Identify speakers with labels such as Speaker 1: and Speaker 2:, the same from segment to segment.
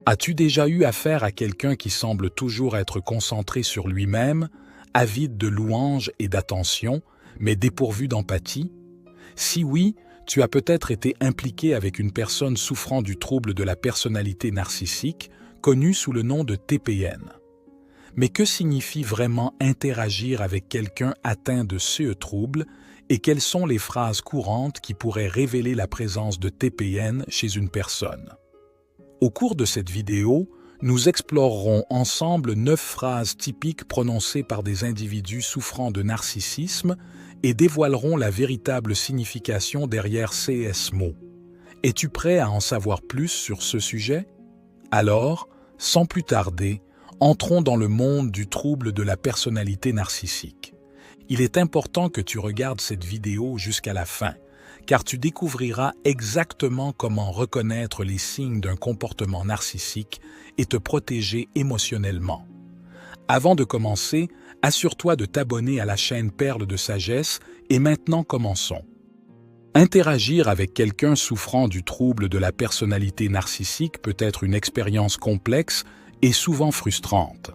Speaker 1: As-tu déjà eu affaire à quelqu'un qui semble toujours être concentré sur lui-même, avide de louanges et d'attention, mais dépourvu d'empathie? Si oui, tu as peut-être été impliqué avec une personne souffrant du trouble de la personnalité narcissique, connue sous le nom de TPN. Mais que signifie vraiment interagir avec quelqu'un atteint de ce trouble et quelles sont les phrases courantes qui pourraient révéler la présence de TPN chez une personne? Au cours de cette vidéo, nous explorerons ensemble 9 phrases typiques prononcées par des individus souffrant de narcissisme et dévoilerons la véritable signification derrière ces mots. Es-tu prêt à en savoir plus sur ce sujet? Alors, sans plus tarder, entrons dans le monde du trouble de la personnalité narcissique. Il est important que tu regardes cette vidéo jusqu'à la fin, car tu découvriras exactement comment reconnaître les signes d'un comportement narcissique et te protéger émotionnellement. Avant de commencer, assure-toi de t'abonner à la chaîne Perles de Sagesse et maintenant commençons. Interagir avec quelqu'un souffrant du trouble de la personnalité narcissique peut être une expérience complexe et souvent frustrante.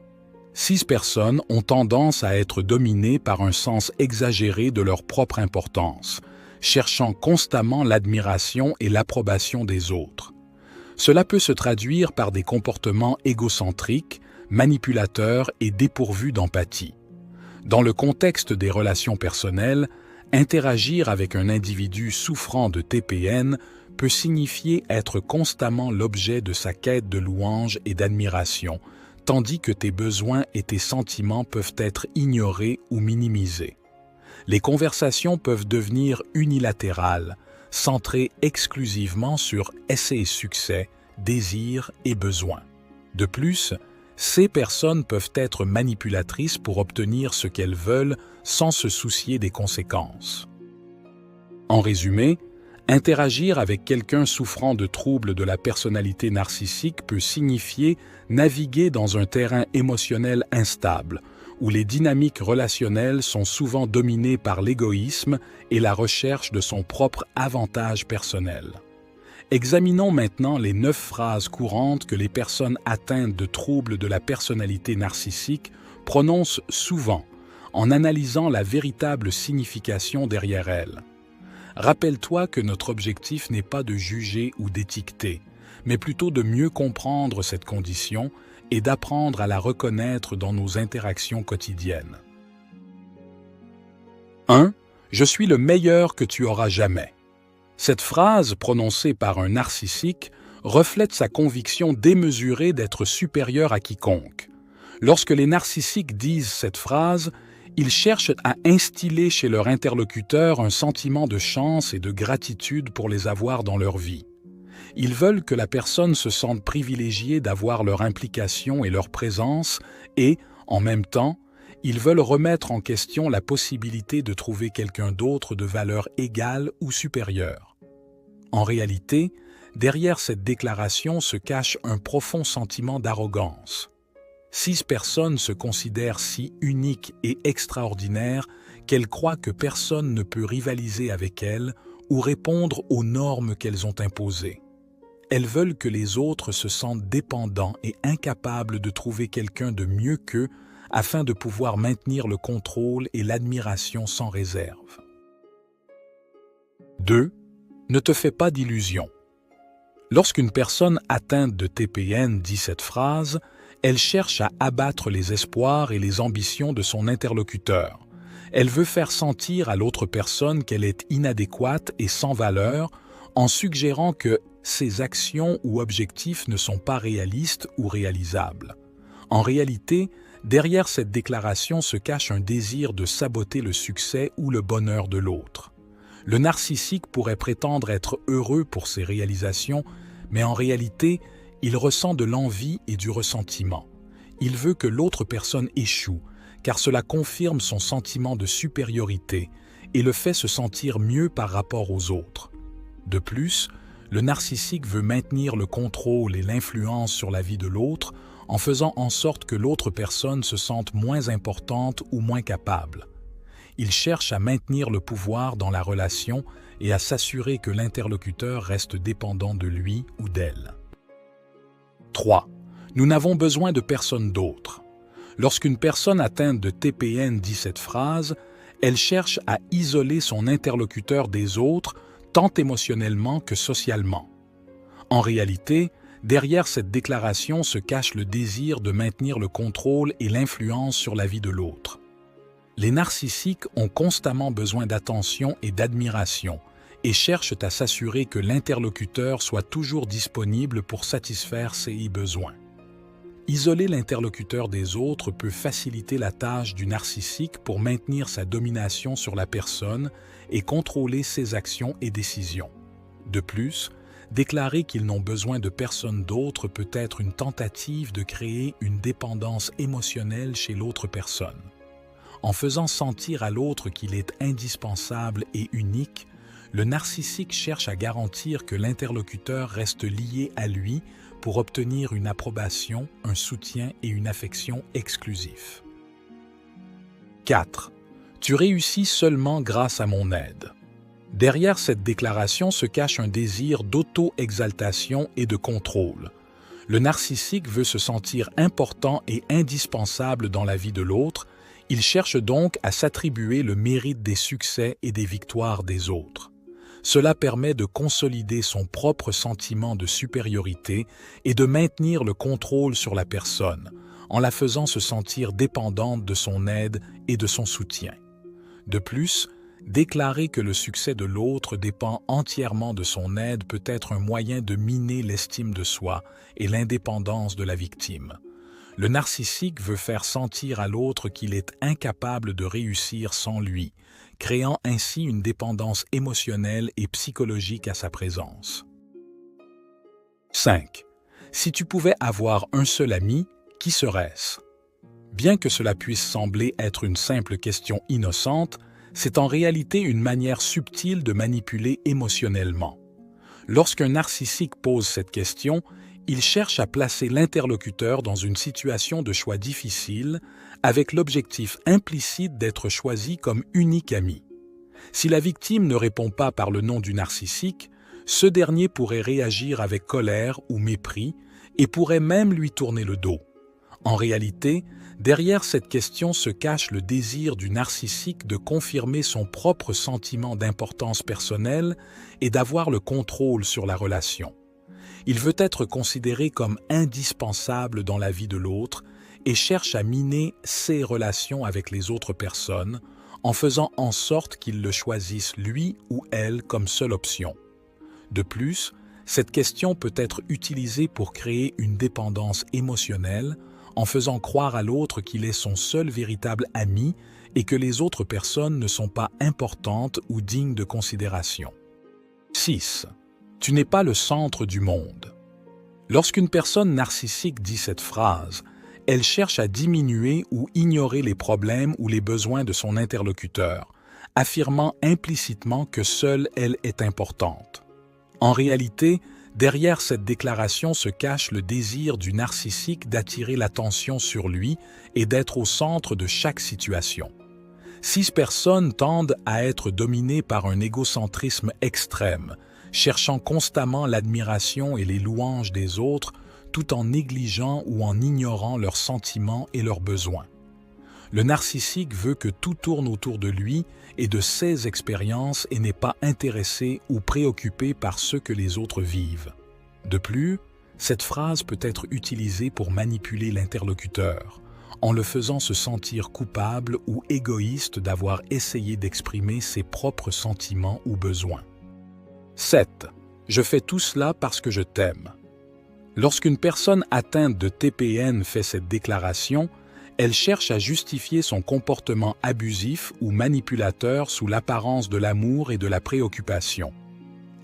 Speaker 1: 6 personnes ont tendance à être dominées par un sens exagéré de leur propre importance, cherchant constamment l'admiration et l'approbation des autres. Cela peut se traduire par des comportements égocentriques, manipulateurs et dépourvus d'empathie. Dans le contexte des relations personnelles, interagir avec un individu souffrant de TPN peut signifier être constamment l'objet de sa quête de louanges et d'admiration, tandis que tes besoins et tes sentiments peuvent être ignorés ou minimisés. Les conversations peuvent devenir unilatérales, centrées exclusivement sur essais et succès, désirs et besoins. De plus, ces personnes peuvent être manipulatrices pour obtenir ce qu'elles veulent sans se soucier des conséquences. En résumé, interagir avec quelqu'un souffrant de troubles de la personnalité narcissique peut signifier naviguer dans un terrain émotionnel instable, où les dynamiques relationnelles sont souvent dominées par l'égoïsme et la recherche de son propre avantage personnel. Examinons maintenant les 9 phrases courantes que les personnes atteintes de troubles de la personnalité narcissique prononcent souvent, en analysant la véritable signification derrière elles. Rappelle-toi que notre objectif n'est pas de juger ou d'étiqueter, mais plutôt de mieux comprendre cette condition et d'apprendre à la reconnaître dans nos interactions quotidiennes. 1. Je suis le meilleur que tu auras jamais. Cette phrase, prononcée par un narcissique, reflète sa conviction démesurée d'être supérieur à quiconque. Lorsque les narcissiques disent cette phrase, ils cherchent à instiller chez leur interlocuteur un sentiment de chance et de gratitude pour les avoir dans leur vie. Ils veulent que la personne se sente privilégiée d'avoir leur implication et leur présence et, en même temps, ils veulent remettre en question la possibilité de trouver quelqu'un d'autre de valeur égale ou supérieure. En réalité, derrière cette déclaration se cache un profond sentiment d'arrogance. 6 personnes se considèrent si uniques et extraordinaires qu'elles croient que personne ne peut rivaliser avec elles ou répondre aux normes qu'elles ont imposées. Elles veulent que les autres se sentent dépendants et incapables de trouver quelqu'un de mieux qu'eux afin de pouvoir maintenir le contrôle et l'admiration sans réserve. 2. Ne te fais pas d'illusions. Lorsqu'une personne atteinte de TPN dit cette phrase, elle cherche à abattre les espoirs et les ambitions de son interlocuteur. Elle veut faire sentir à l'autre personne qu'elle est inadéquate et sans valeur en suggérant que ses actions ou objectifs ne sont pas réalistes ou réalisables. En réalité, derrière cette déclaration se cache un désir de saboter le succès ou le bonheur de l'autre. Le narcissique pourrait prétendre être heureux pour ses réalisations, mais en réalité, il ressent de l'envie et du ressentiment. Il veut que l'autre personne échoue, car cela confirme son sentiment de supériorité et le fait se sentir mieux par rapport aux autres. De plus, le narcissique veut maintenir le contrôle et l'influence sur la vie de l'autre en faisant en sorte que l'autre personne se sente moins importante ou moins capable. Il cherche à maintenir le pouvoir dans la relation et à s'assurer que l'interlocuteur reste dépendant de lui ou d'elle. 3. Nous n'avons besoin de personne d'autre. Lorsqu'une personne atteinte de TPN dit cette phrase, elle cherche à isoler son interlocuteur des autres, tant émotionnellement que socialement. En réalité, derrière cette déclaration se cache le désir de maintenir le contrôle et l'influence sur la vie de l'autre. Les narcissiques ont constamment besoin d'attention et d'admiration et cherchent à s'assurer que l'interlocuteur soit toujours disponible pour satisfaire ses besoins. Isoler l'interlocuteur des autres peut faciliter la tâche du narcissique pour maintenir sa domination sur la personne et contrôler ses actions et décisions. De plus, déclarer qu'ils n'ont besoin de personne d'autre peut être une tentative de créer une dépendance émotionnelle chez l'autre personne. En faisant sentir à l'autre qu'il est indispensable et unique, le narcissique cherche à garantir que l'interlocuteur reste lié à lui pour obtenir une approbation, un soutien et une affection exclusifs. 4. Tu réussis seulement grâce à mon aide. Derrière cette déclaration se cache un désir d'auto-exaltation et de contrôle. Le narcissique veut se sentir important et indispensable dans la vie de l'autre. Il cherche donc à s'attribuer le mérite des succès et des victoires des autres. Cela permet de consolider son propre sentiment de supériorité et de maintenir le contrôle sur la personne, en la faisant se sentir dépendante de son aide et de son soutien. De plus, déclarer que le succès de l'autre dépend entièrement de son aide peut être un moyen de miner l'estime de soi et l'indépendance de la victime. Le narcissique veut faire sentir à l'autre qu'il est incapable de réussir sans lui, créant ainsi une dépendance émotionnelle et psychologique à sa présence. 5. Si tu pouvais avoir un seul ami, qui serait-ce? Bien que cela puisse sembler être une simple question innocente, c'est en réalité une manière subtile de manipuler émotionnellement. Lorsqu'un narcissique pose cette question, il cherche à placer l'interlocuteur dans une situation de choix difficile, avec l'objectif implicite d'être choisi comme unique ami. Si la victime ne répond pas par le nom du narcissique, ce dernier pourrait réagir avec colère ou mépris et pourrait même lui tourner le dos. En réalité, derrière cette question se cache le désir du narcissique de confirmer son propre sentiment d'importance personnelle et d'avoir le contrôle sur la relation. Il veut être considéré comme indispensable dans la vie de l'autre et cherche à miner ses relations avec les autres personnes en faisant en sorte qu'il le choisisse lui ou elle comme seule option. De plus, cette question peut être utilisée pour créer une dépendance émotionnelle en faisant croire à l'autre qu'il est son seul véritable ami et que les autres personnes ne sont pas importantes ou dignes de considération. 6. Tu n'es pas le centre du monde. Lorsqu'une personne narcissique dit cette phrase, elle cherche à diminuer ou ignorer les problèmes ou les besoins de son interlocuteur, affirmant implicitement que seule elle est importante. En réalité, derrière cette déclaration se cache le désir du narcissique d'attirer l'attention sur lui et d'être au centre de chaque situation. 6 personnes tendent à être dominées par un égocentrisme extrême, cherchant constamment l'admiration et les louanges des autres, tout en négligeant ou en ignorant leurs sentiments et leurs besoins. Le narcissique veut que tout tourne autour de lui et de ses expériences et n'est pas intéressé ou préoccupé par ce que les autres vivent. De plus, cette phrase peut être utilisée pour manipuler l'interlocuteur, en le faisant se sentir coupable ou égoïste d'avoir essayé d'exprimer ses propres sentiments ou besoins. 7. Je fais tout cela parce que je t'aime. Lorsqu'une personne atteinte de TPN fait cette déclaration, elle cherche à justifier son comportement abusif ou manipulateur sous l'apparence de l'amour et de la préoccupation.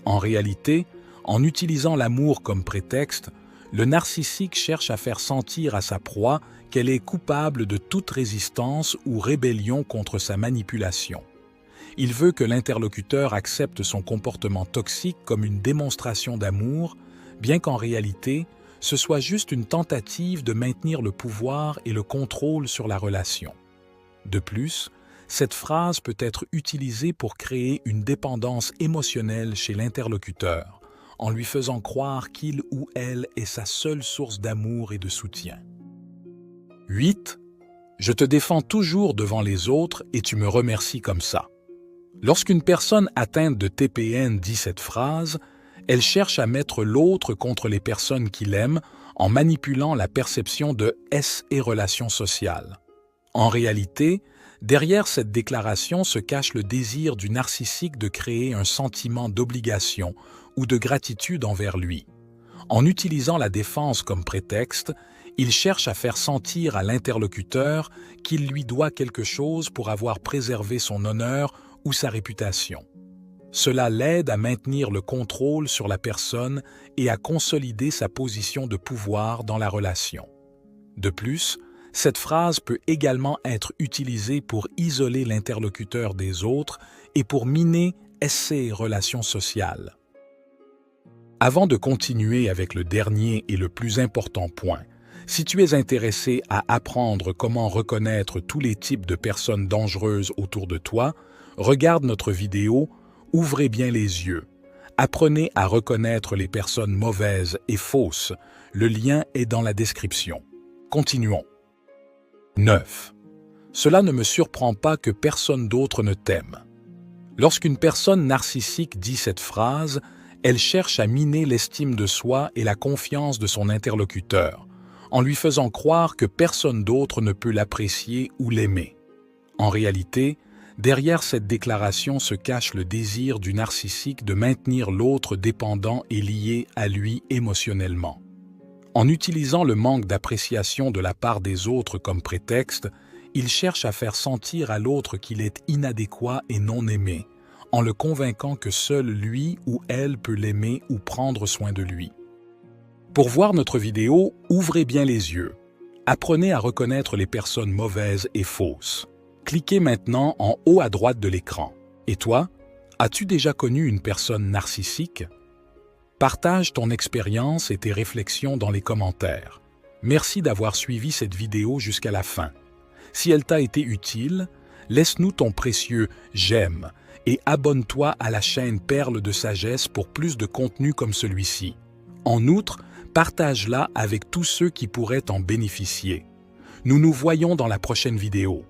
Speaker 1: En réalité, en utilisant l'amour comme prétexte, le narcissique cherche à faire sentir à sa proie qu'elle est coupable de toute résistance ou rébellion contre sa manipulation. Il veut que l'interlocuteur accepte son comportement toxique comme une démonstration d'amour, bien qu'en réalité, ce soit juste une tentative de maintenir le pouvoir et le contrôle sur la relation. De plus, cette phrase peut être utilisée pour créer une dépendance émotionnelle chez l'interlocuteur, en lui faisant croire qu'il ou elle est sa seule source d'amour et de soutien. 8. Je te défends toujours devant les autres et tu me remercies comme ça. Lorsqu'une personne atteinte de TPN dit cette phrase, elle cherche à mettre l'autre contre les personnes qu'il aime en manipulant la perception de S et relations sociales. En réalité, derrière cette déclaration se cache le désir du narcissique de créer un sentiment d'obligation ou de gratitude envers lui. En utilisant la défense comme prétexte, il cherche à faire sentir à l'interlocuteur qu'il lui doit quelque chose pour avoir préservé son honneur ou sa réputation. Cela l'aide à maintenir le contrôle sur la personne et à consolider sa position de pouvoir dans la relation. De plus, cette phrase peut également être utilisée pour isoler l'interlocuteur des autres et pour miner ses relations sociales. Avant de continuer avec le dernier et le plus important point, si tu es intéressé à apprendre comment reconnaître tous les types de personnes dangereuses autour de toi, regarde notre vidéo « Ouvrez bien les yeux ». Apprenez à reconnaître les personnes mauvaises et fausses. Le lien est dans la description. Continuons. 9. Cela ne me surprend pas que personne d'autre ne t'aime. Lorsqu'une personne narcissique dit cette phrase, elle cherche à miner l'estime de soi et la confiance de son interlocuteur, en lui faisant croire que personne d'autre ne peut l'apprécier ou l'aimer. En réalité, derrière cette déclaration se cache le désir du narcissique de maintenir l'autre dépendant et lié à lui émotionnellement. En utilisant le manque d'appréciation de la part des autres comme prétexte, il cherche à faire sentir à l'autre qu'il est inadéquat et non aimé, en le convainquant que seul lui ou elle peut l'aimer ou prendre soin de lui. Pour voir notre vidéo, ouvrez bien les yeux. Apprenez à reconnaître les personnes mauvaises et fausses. Cliquez maintenant en haut à droite de l'écran. Et toi, as-tu déjà connu une personne narcissique? Partage ton expérience et tes réflexions dans les commentaires. Merci d'avoir suivi cette vidéo jusqu'à la fin. Si elle t'a été utile, laisse-nous ton précieux « j'aime » et abonne-toi à la chaîne Perles de Sagesse pour plus de contenu comme celui-ci. En outre, partage-la avec tous ceux qui pourraient en bénéficier. Nous nous voyons dans la prochaine vidéo.